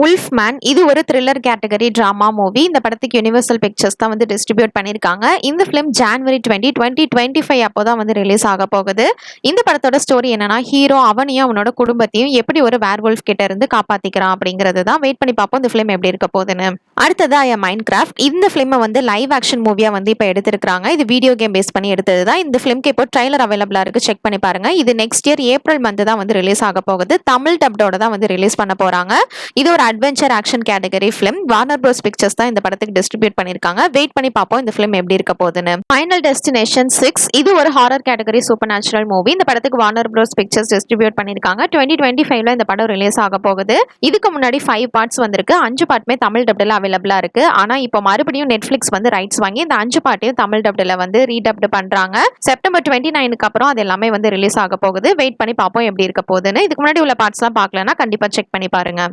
Wolf man இது ஒரு thriller category drama movie. இந்த படத்துக்கு யுனிவர்சல் பிக்சர்ஸ் தான் வந்து டிஸ்ட்ரிபியூட் பண்ணியிருக்காங்க. இந்த ஃபிலிம் ஜான்வரி 2025 அப்போ தான் வந்து ரிலீஸ் ஆக போகுது. இந்த படத்தோட ஸ்டோரி என்னன்னா, ஹீரோ அவனையும் அவனோட குடும்பத்தையும் எப்படி ஒரு வேர்வொல்ஃப் கிட்ட இருந்து காப்பாத்திக்கிறான் அப்படிங்கிறது தான். வெயிட் பண்ணி பார்ப்போம் இந்த ஃபிலிம் எப்படி இருக்க போகுதுன்னு. அடுத்ததா மைண்ட் கிராஃப்ட். இந்த ஃபிலிமை வந்து லைவ் ஆக்ஷன் மூவியா வந்து இப்போ எடுத்திருக்காங்க. இது வீடியோ கேம் பேஸ் பண்ணி எடுத்தது தான். இந்த ஃபிலிம்க்கு இப்போ ட்ரைலர் அவைலபிளா இருக்கு, செக் பண்ணி பாருங்க. இது நெக்ஸ்ட் இயர் ஏப்ரல் மந்த் தான் வந்து ரிலீஸ் ஆக போகுது. தமிழ் டப்டோட தான் வந்து ரிலீஸ் பண்ண போறாங்க. இது ஒரு adventure action category film. Warner pros pictures தான் இந்த படத்துக்கு டிஸ்ட்ரிபியூட் பண்ணிருக்காங்க. வெயிட் பண்ணி பார்ப்போம் இந்த ஃபிலிம் எப்படி இருக்க போகுதுன்னு. ஃபைனல் டெஸ்டினேஷன் 6 இது ஒரு horror category super natural movie. இந்த படத்துக்கு வார்னர் ப்ரோஸ் பிக்சர்ஸ் டிஸ்ட்ரிபியூட் பண்ணிருக்காங்க. 2025ல இந்த படம் ரிலீஸ் ஆக போகுது. இதுக்கு முன்னாடி 5 பார்ட்ஸ் வந்திருக்கு. 5 பார்ட்டுமே தமிழ் டப்ல அவைலபிளா இருக்கு. ஆனா இப்போ மறுபடியும் நெட்ஃபிளிக்ஸ் வந்து ரைட்ஸ் வாங்கி இந்த 5 பார்ட்டையும் தமிழ் டப்ல வந்து ரீடப்ட் பண்றாங்க. செப்டம்பர் 29க்கு அப்புறம் அது எல்லாமே வந்து ரிலீஸ் ஆக போகுது. வெயிட் பண்ணி பார்ப்போம் எப்படி இருக்க போகுதுன்னு. இதுக்கு முன்னாடி உள்ள பார்ட்ஸ்லாம் பார்க்கலன்னா கண்டிப்பா செக் பண்ணி பாருங்க.